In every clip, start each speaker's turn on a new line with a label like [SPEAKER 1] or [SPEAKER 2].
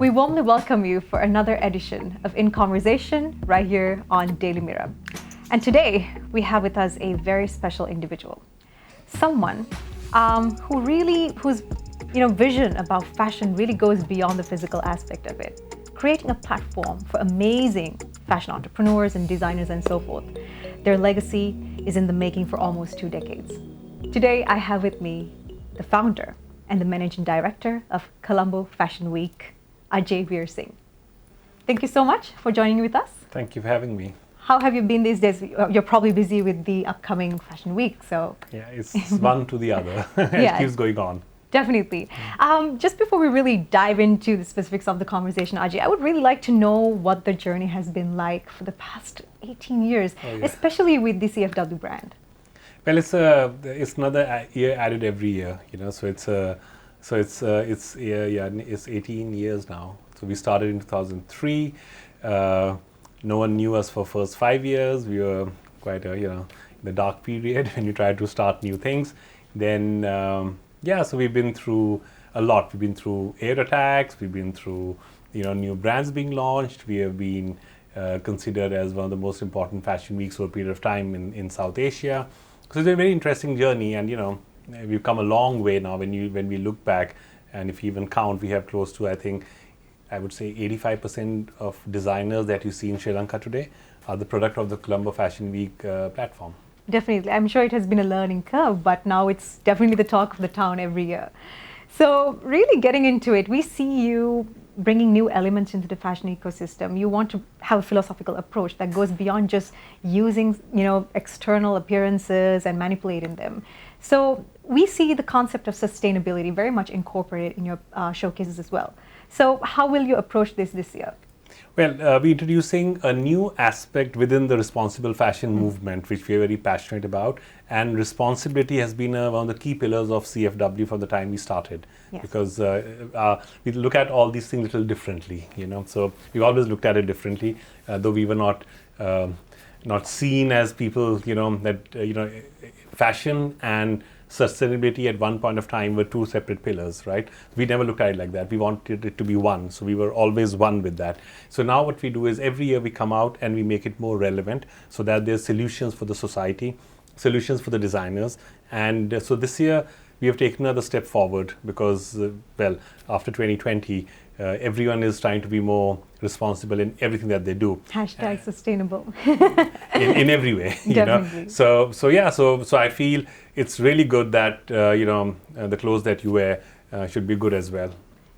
[SPEAKER 1] We warmly welcome you for another edition of In Conversation right here on Daily Mirror. And today we have with us a very special individual, someone whose vision about fashion really goes beyond the physical aspect of it, creating a platform for amazing fashion entrepreneurs and designers and so forth. Their legacy is in the making for almost 2 decades. Today I have with me the founder and the managing director of Colombo Fashion Week, Ajai Vir Singh. Thank you so much for joining with us.
[SPEAKER 2] Thank you for having me.
[SPEAKER 1] How have you been these days? You're probably busy with the upcoming Fashion Week, so...
[SPEAKER 2] Yeah, it's one to the other. It keeps going on.
[SPEAKER 1] Definitely. Just before we really dive into the specifics of the conversation, Ajay, I would really like to know what the journey has been like for the past 18 years, especially with the CFW brand.
[SPEAKER 2] Well, it's another year added every year, so it's 18 years now. So we started in 2003. No one knew us for first 5 years. We were quite in the dark period when you tried to start new things. Then so we've been through a lot. We've been through air attacks. We've been through new brands being launched. We have been considered as one of the most important fashion weeks over a period of time in South Asia. So it's a very interesting journey, and we've come a long way now. When we look back, and if you even count, we have close to, I would say 85% of designers that you see in Sri Lanka today are the product of the Colombo Fashion Week platform.
[SPEAKER 1] Definitely. I'm sure it has been a learning curve, but now it's definitely the talk of the town every year. So really getting into it, we see you bringing new elements into the fashion ecosystem. You want to have a philosophical approach that goes beyond just using, external appearances and manipulating them. So we see the concept of sustainability very much incorporated in your showcases as well. So how will you approach this year?
[SPEAKER 2] Well, we're introducing a new aspect within the responsible fashion movement, which we're very passionate about. And responsibility has been one of the key pillars of CFW from the time we started. Yes. Because we look at all these things a little differently, So we've always looked at it differently, though we were not seen as people, fashion and sustainability at one point of time were two separate pillars, right? We never looked at it like that. We wanted it to be one. So we were always one with that. So now what we do is every year we come out and we make it more relevant so that there's solutions for the society, solutions for the designers. And so this year we have taken another step forward because, after 2020, everyone is trying to be more responsible in everything that they do.
[SPEAKER 1] Hashtag sustainable.
[SPEAKER 2] in every way,
[SPEAKER 1] Definitely.
[SPEAKER 2] So I feel it's really good that the clothes that you wear should be good as well.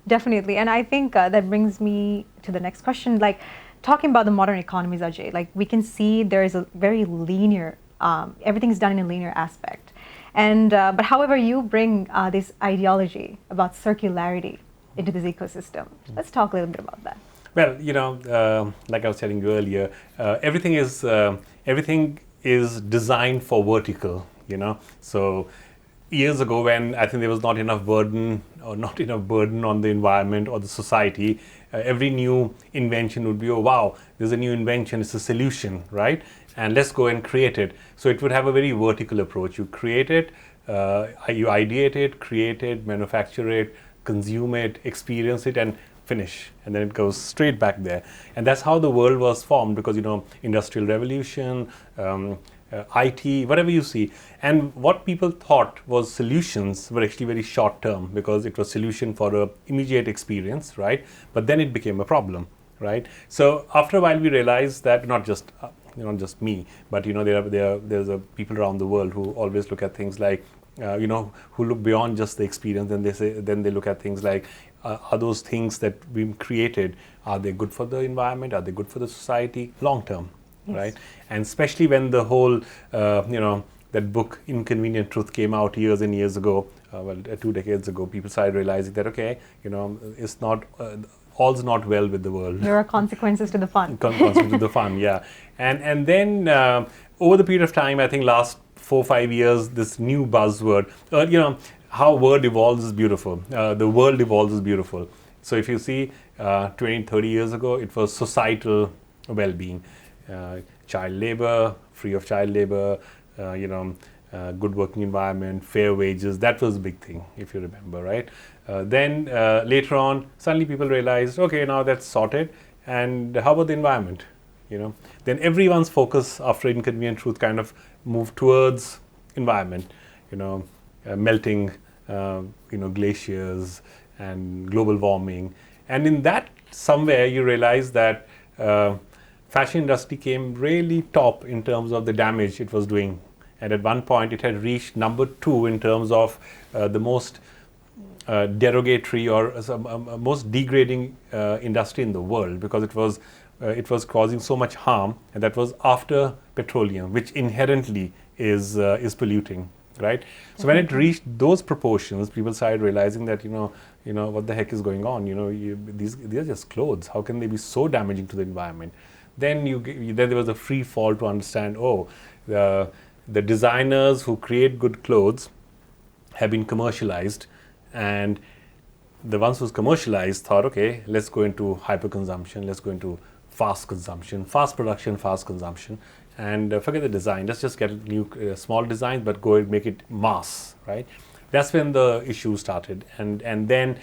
[SPEAKER 1] Definitely, and I think that brings me to the next question. Like talking about the modern economies, Ajay, like we can see there is a very linear. Everything's done in a linear aspect, and but however, you bring this ideology about circularity into this ecosystem. Let's talk a little bit about that.
[SPEAKER 2] Well, like I was telling you earlier, everything is designed for vertical, So years ago when I think there was not enough burden on the environment or the society, every new invention would be, oh wow, there's a new invention, it's a solution, right? And let's go and create it. So it would have a very vertical approach. You create it, you ideate it, create it, manufacture it, consume it, experience it, and finish, and then it goes straight back there. And that's how the world was formed, because industrial revolution, IT, whatever you see, and what people thought was solutions were actually very short term, because it was solution for a immediate experience, right? But then it became a problem, right? So after a while we realized that not just me, but there's people around the world who always look at things like who look beyond just the experience, and then they look at things like, are those things that we created, are they good for the environment? Are they good for the society long term, yes. Right? And especially when the whole, that book Inconvenient Truth came out years and years ago, 2 decades ago, people started realizing that, it's not, all's not well with the world.
[SPEAKER 1] There are consequences to the fun.
[SPEAKER 2] Consequences to the fun, yeah. And then over the period of time, I think last 4-5 years, this new buzzword, how word evolves is beautiful. The world evolves is beautiful. So if you see 20-30 years ago, it was societal well-being, child labor, free of child labor, good working environment, fair wages. That was a big thing, if you remember, right? Then later on, suddenly people realized, okay, now that's sorted. And how about the environment? Then everyone's focus after Inconvenient Truth kind of moved towards environment, melting, glaciers and global warming. And in that, somewhere you realize that fashion industry came really top in terms of the damage it was doing. And at one point, it had reached number 2 in terms of the most derogatory or most degrading industry in the world, because it was causing so much harm, and that was after petroleum, which inherently is polluting, right? So when it reached those proportions, people started realizing that what the heck is going on? These are just clothes. How can they be so damaging to the environment? Then then there was a free fall to understand. The designers who create good clothes have been commercialized, and the ones who's commercialized thought, okay, let's go into hyper-consumption, let's go into fast consumption, fast production, fast consumption, and forget the design. Let's just get new small designs, but go and make it mass, right? That's when the issue started, and then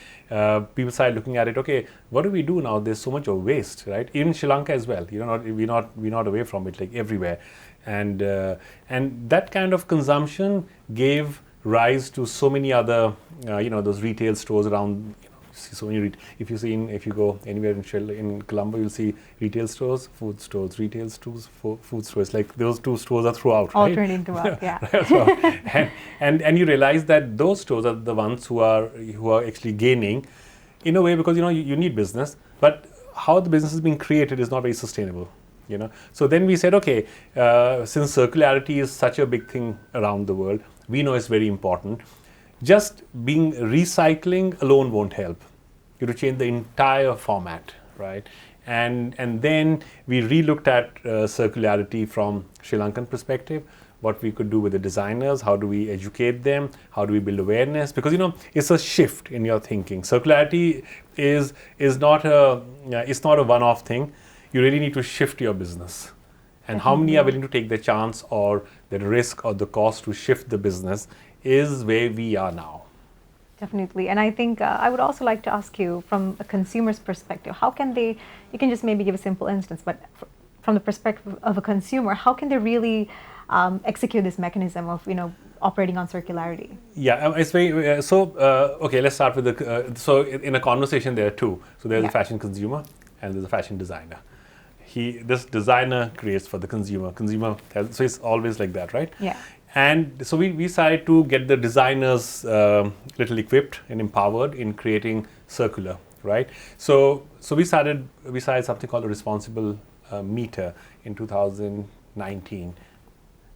[SPEAKER 2] people started looking at it. Okay, what do we do now? There's so much of waste, right? Even Sri Lanka as well. We're not away from it, like everywhere, and that kind of consumption gave rise to so many other, those retail stores around. So if you go anywhere in Colombo, you'll see retail stores, food stores, retail stores, food stores. Like those two stores are throughout,
[SPEAKER 1] all
[SPEAKER 2] right?
[SPEAKER 1] turned into one, yeah.
[SPEAKER 2] and you realize that those stores are the ones who are actually gaining, in a way, because you need business, but how the business is being created is not very sustainable. So then we said, okay, since circularity is such a big thing around the world, we know it's very important. Just being recycling alone won't help. You have to change the entire format, right? And then we relooked at circularity from Sri Lankan perspective, what we could do with the designers, how do we educate them, how do we build awareness, because it's a shift in your thinking. Circularity is not a one-off thing. You really need to shift your business. And how many are willing to take the chance or the risk or the cost to shift the business is where we are now.
[SPEAKER 1] Definitely. And I think I would also like to ask you, from a consumer's perspective, how can they, you can just maybe give a simple instance, but from the perspective of a consumer, how can they really execute this mechanism of, operating on circularity?
[SPEAKER 2] Yeah, it's very, okay, let's start with so in a conversation there are two. So there's a fashion consumer and there's a fashion designer. This designer creates for the consumer. So it's always like that, right?
[SPEAKER 1] Yeah.
[SPEAKER 2] And so we decided to get the designers little equipped and empowered in creating circular, right? So we started something called a responsible meter in 2019,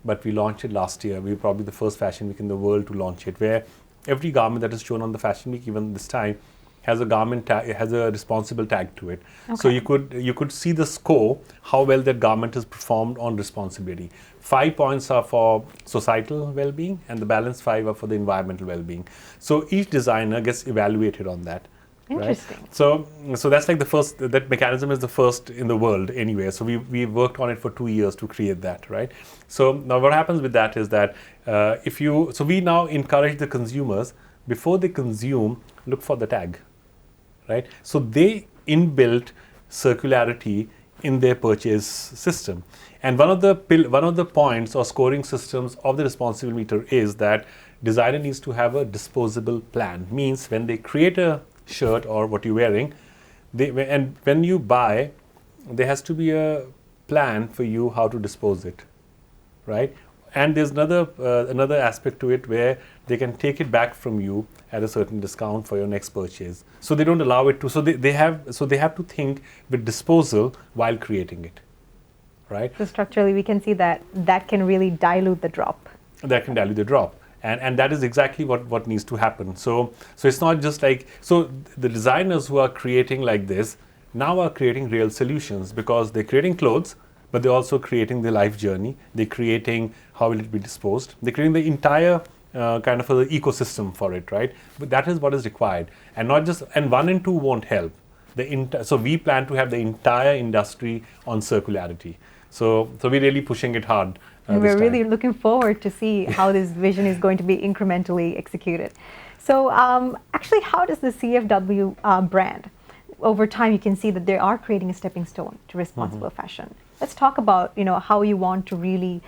[SPEAKER 2] but we launched it last year. We were probably the first fashion week in the world to launch it, where every garment that is shown on the fashion week, even this time, has a garment tag, it has a responsible tag to it. Okay. So you could see the score, how well that garment is performed on responsibility. 5 points are for societal well-being, and the balance 5 are for the environmental well-being. So each designer gets evaluated on that.
[SPEAKER 1] Interesting.
[SPEAKER 2] Right? So that's like the first. That mechanism is the first in the world anyway. So we worked on it for 2 years to create that, right? So now what happens with that is that we now encourage the consumers, before they consume, look for the tag. Right? So they inbuilt circularity in their purchase system. And one of the points or scoring systems of the responsible meter is that designer needs to have a disposable plan. Means when they create a shirt or what you're wearing, and when you buy, there has to be a plan for you how to dispose it, right? And there's another aspect to it where they can take it back from you at a certain discount for your next purchase. So they don't allow it to. So they have to think with disposal while creating it, right?
[SPEAKER 1] So structurally, we can see that can really dilute the drop.
[SPEAKER 2] That can dilute the drop. And that is exactly what needs to happen. So it's not just like, so the designers who are creating like this now are creating real solutions, because they're creating clothes, but they're also creating the life journey. They're creating how will it be disposed. They're creating the entire kind of an ecosystem for it, right? But that is what is required, and not just, and 1 and 2 won't help. So we plan to have the entire industry on circularity. So we're really pushing it hard
[SPEAKER 1] And
[SPEAKER 2] this
[SPEAKER 1] we're
[SPEAKER 2] time.
[SPEAKER 1] really looking forward to see how this vision is going to be incrementally executed. So actually, how does the CFW brand, over time you can see that they are creating a stepping stone to responsible fashion. Let's talk about how you want to really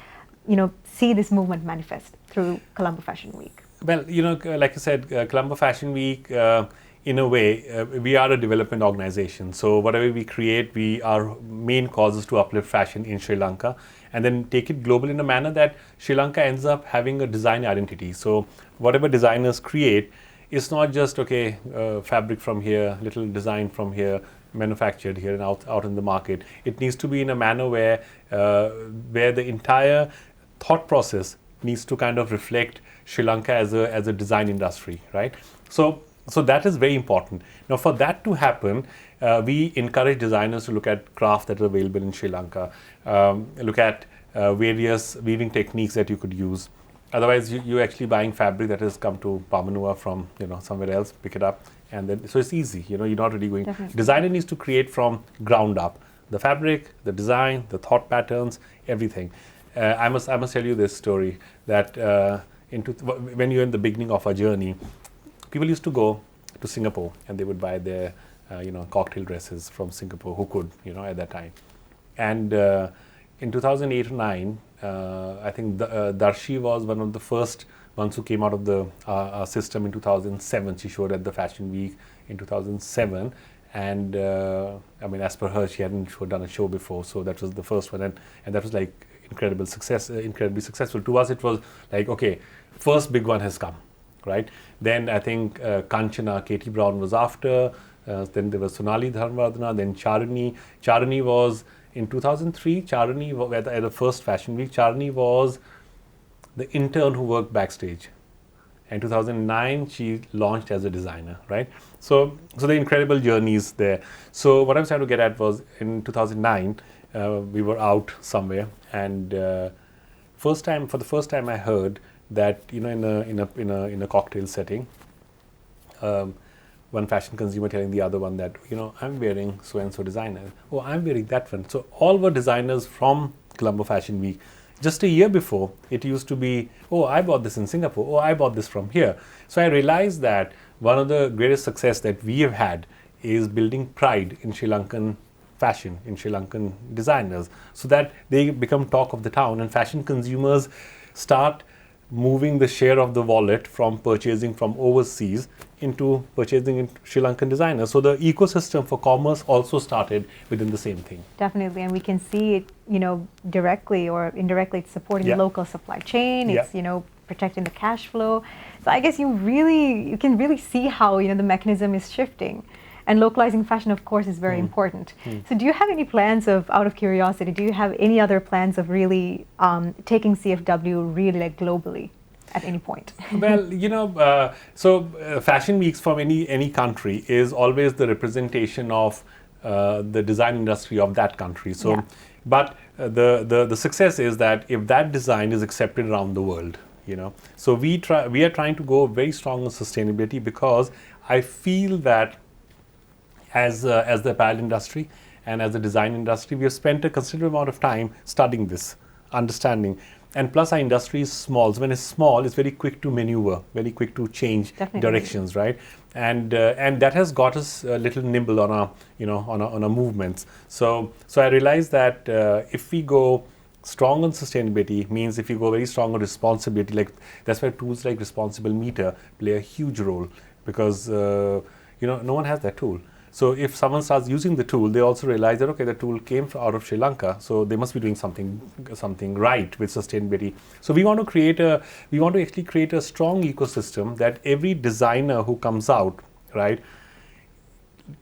[SPEAKER 1] see this movement manifest through Colombo Fashion Week.
[SPEAKER 2] Well, like I said, Colombo Fashion Week, in a way, we are a development organization. So whatever we create, our main cause is to uplift fashion in Sri Lanka and then take it global in a manner that Sri Lanka ends up having a design identity. So whatever designers create, it's not just, fabric from here, little design from here, manufactured here and out in the market. It needs to be in a manner where the entire thought process needs to kind of reflect Sri Lanka as a design industry, right? So that is very important. Now, for that to happen, we encourage designers to look at craft that is available in Sri Lanka, look at various weaving techniques that you could use. Otherwise, you're actually buying fabric that has come to Pamanua from somewhere else, pick it up, and then so it's easy. You're not really going.
[SPEAKER 1] Definitely.
[SPEAKER 2] Designer needs to create from ground up, the fabric, the design, the thought patterns, everything. I must tell you this story that when you're in the beginning of our journey, people used to go to Singapore and they would buy their cocktail dresses from Singapore, who could at that time. And in 2008 or 9, I think Darshi was one of the first ones who came out of the system in 2007. She showed at the Fashion Week in 2007. And as per her, she hadn't done a show before, so that was the first one, and that was like incredibly successful. To us, it was like, okay, first big one has come, right? Then I think Kanchana, Katie Brown was after. Then there was Sonali Dharmavardhana. Then Charini. Charini was in 2003. Charini at the first Fashion Week. Charini was the intern who worked backstage. In 2009, she launched as a designer, right? So the incredible journeys there. So what I was trying to get at was in 2009, we were out somewhere, and for the first time, I heard that in a cocktail setting, one fashion consumer telling the other one that I'm wearing so and so designer. Oh, I'm wearing that one. So all were designers from Colombo Fashion Week. Just a year before, it used to be, oh, I bought this in Singapore. Oh, I bought this from here. So I realized that one of the greatest success that we have had is building pride in Sri Lankan fashion, in Sri Lankan designers, so that they become talk of the town and fashion consumers start moving the share of the wallet from purchasing from overseas into purchasing in Sri Lankan designers. So the ecosystem for commerce also started within the same thing.
[SPEAKER 1] Definitely, and we can see it, directly or indirectly, it's supporting the local supply chain. It's protecting the cash flow. So I guess you can really see how the mechanism is shifting. And localizing fashion, of course, is very important. So do you have any plans out of curiosity, do you have any other plans of really taking CFW really like globally at any point?
[SPEAKER 2] Well, Fashion Weeks from any country is always the representation of the design industry of that country. So, but the success is that if that design is accepted around the world, So we are trying to go very strong on sustainability, because I feel that as the apparel industry and as the design industry, we have spent a considerable amount of time studying this, understanding. And plus our industry is small. So when it's small, it's very quick to maneuver, very quick to change directions, right? And that has got us a little nimble on our, on our movements. So I realized that if we go strong on sustainability, means if you go very strong on responsibility, like that's why tools like Responsible Meter play a huge role, because no one has that tool. So if someone starts using the tool, they also realize that, okay, the tool came out of Sri Lanka, so they must be doing something right with sustainability. So we want to actually create a strong ecosystem that every designer who comes out, right,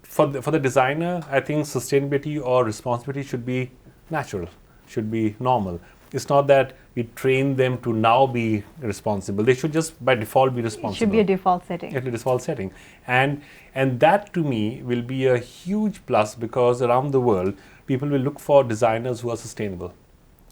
[SPEAKER 2] for the designer, I think sustainability or responsibility should be natural, should be normal. It's not that we train them to now be responsible. They should just by default be responsible.
[SPEAKER 1] It should be a default setting.
[SPEAKER 2] It's a default setting. And that to me will be a huge plus, because around the world, people will look for designers who are sustainable,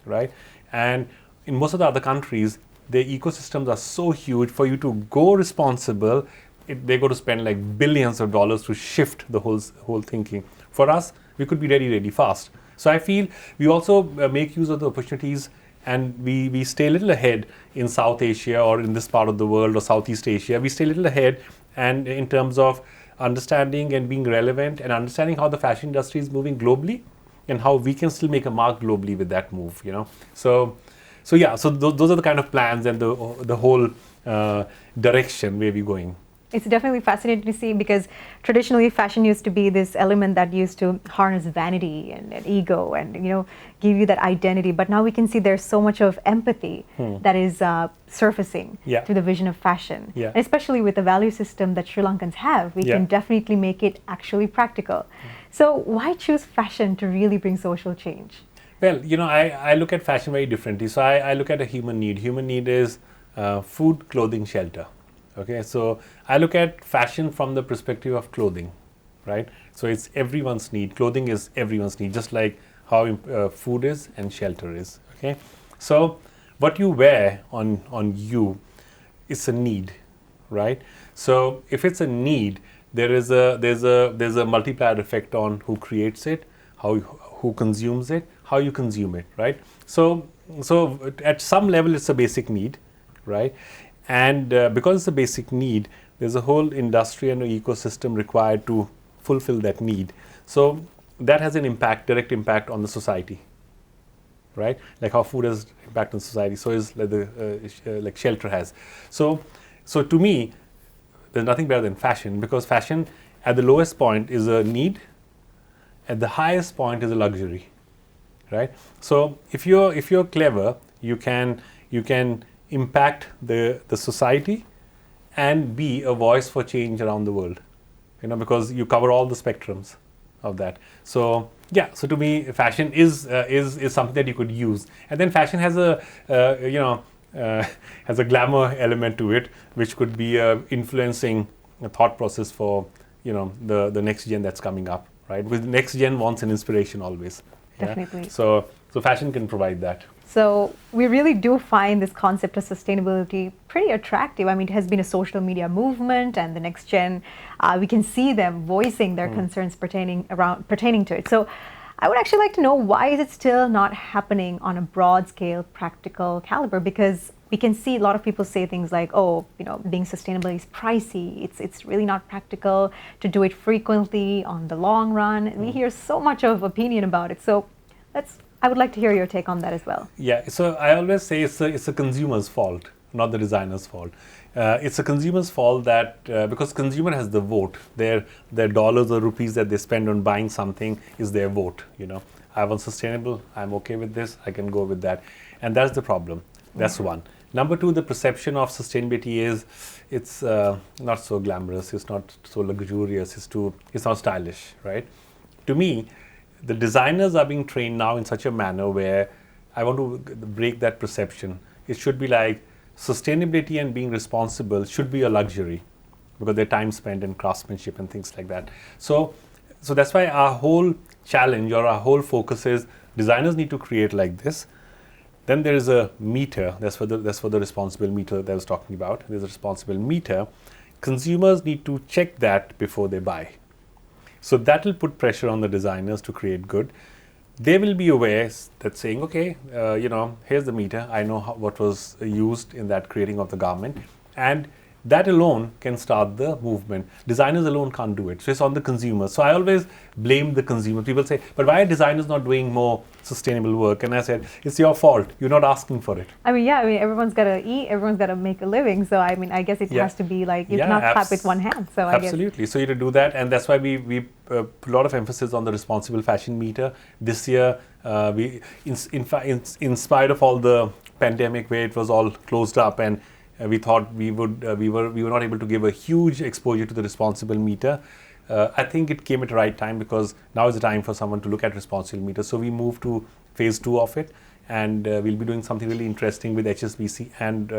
[SPEAKER 2] right? And in most of the other countries, their ecosystems are so huge. For you to go responsible, they're going to spend like billions of dollars to shift the whole thinking. For us, we could be really, really fast. So I feel we also make use of the opportunities and we stay a little ahead in South Asia or in this part of the world or Southeast Asia. We stay a little ahead, and in terms of understanding and being relevant and understanding how the fashion industry is moving globally and how we can still make a mark globally with that move, So those are the kind of plans and the whole direction where we're going.
[SPEAKER 1] It's definitely fascinating to see, because traditionally fashion used to be this element that used to harness vanity and ego and give you that identity. But now we can see there's so much of empathy that is surfacing through the vision of fashion.
[SPEAKER 2] Yeah.
[SPEAKER 1] And especially with the value system that Sri Lankans have, we can definitely make it actually practical. So why choose fashion to really bring social change?
[SPEAKER 2] Well, I look at fashion very differently. So I look at a human need. Human need is food, clothing, shelter. Okay, so I look at fashion from the perspective of clothing, right? So it's everyone's need. Clothing is everyone's need, just like how food is and shelter is. Okay, so what you wear on you is a need, right? So if it's a need, there's a multiplier effect on who creates it, who consumes it, how you consume it, right? So at some level, it's a basic need, right? And because it's a basic need, there's a whole industry and an ecosystem required to fulfill that need. So that has an impact, direct impact on the society, right? Like how food has impact on society, so is like shelter has. So to me, there's nothing better than fashion, because fashion at the lowest point is a need, at the highest point is a luxury, right? So if you're clever, you can impact the society and be a voice for change around the world, because you cover all the spectrums of that. So so to me, fashion is something that you could use, and then fashion has a has a glamour element to it, which could be influencing a thought process for the next gen that's coming up, right? Because the next gen wants an inspiration always.
[SPEAKER 1] Definitely.
[SPEAKER 2] So fashion can provide that.
[SPEAKER 1] So we really do find this concept of sustainability pretty attractive. I mean, it has been a social media movement, and the next gen, we can see them voicing their concerns pertaining to it. So I would actually like to know, why is it still not happening on a broad scale, practical caliber? Because we can see a lot of people say things like, oh, being sustainable is pricey. It's really not practical to do it frequently on the long run. And we hear so much of opinion about it. So I would like to hear your take on that as well.
[SPEAKER 2] Yeah, so I always say it's a consumer's fault, not the designer's fault. It's a consumer's fault that because consumer has the vote, their dollars or rupees that they spend on buying something is their vote. I want sustainable, I'm okay with this, I can go with that, and that's the problem. That's one. Number two, the perception of sustainability is it's not so glamorous, it's not so luxurious, it's not stylish, right? To me, the designers are being trained now in such a manner where I want to break that perception. It should be like sustainability and being responsible should be a luxury, because their time spent in craftsmanship and things like that. So that's why our whole challenge or our whole focus is designers need to create like this. Then there is a meter. That's for the responsible meter that I was talking about. There's a responsible meter. Consumers need to check that before they buy. So that will put pressure on the designers to create good. They will be aware that saying, okay, here's the meter. I know what was used in that creating of the garment, and that alone can start the movement. Designers alone can't do it. So it's on the consumer. So I always blame the consumer. People say, but why are designers not doing more sustainable work? And I said, it's your fault. You're not asking for it.
[SPEAKER 1] Everyone's got to eat, everyone's got to make a living. So I guess it has to be like, you cannot clap with one hand. So
[SPEAKER 2] absolutely. So you have to do that. And that's why we put a lot of emphasis on the responsible fashion meter. This year, in spite of all the pandemic where it was all closed up, and we thought we were not able to give a huge exposure to the responsible meter. I think it came at the right time, because now is the time for someone to look at responsible meter. So we moved to phase 2 of it, and we'll be doing something really interesting with HSBC and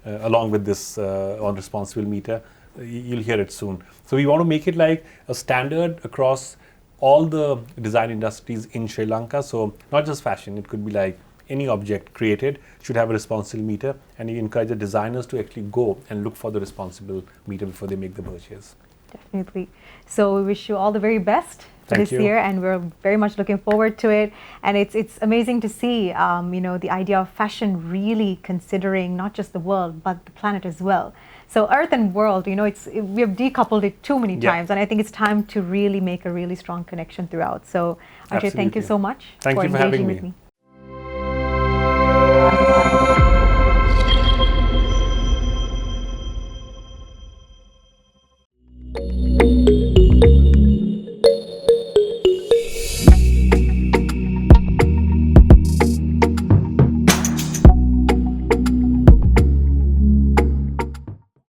[SPEAKER 2] along with this on responsible meter. You'll hear it soon. So we want to make it like a standard across all the design industries in Sri Lanka. So not just fashion, it could be like any object created should have a responsible meter, and you encourage the designers to actually go and look for the responsible meter before they make the purchase.
[SPEAKER 1] Definitely. So we wish you all the very best for
[SPEAKER 2] Thank
[SPEAKER 1] this
[SPEAKER 2] you.
[SPEAKER 1] year, and we're very much looking forward to it. And it's amazing to see, the idea of fashion really considering not just the world but the planet as well. So Earth and world, we have decoupled it too many
[SPEAKER 2] Yeah.
[SPEAKER 1] times, and I think it's time to really make a really strong connection throughout. So Ajay, thank you
[SPEAKER 2] Absolutely.
[SPEAKER 1] so much
[SPEAKER 2] Thank you for
[SPEAKER 1] engaging
[SPEAKER 2] having
[SPEAKER 1] with
[SPEAKER 2] me.
[SPEAKER 1] me.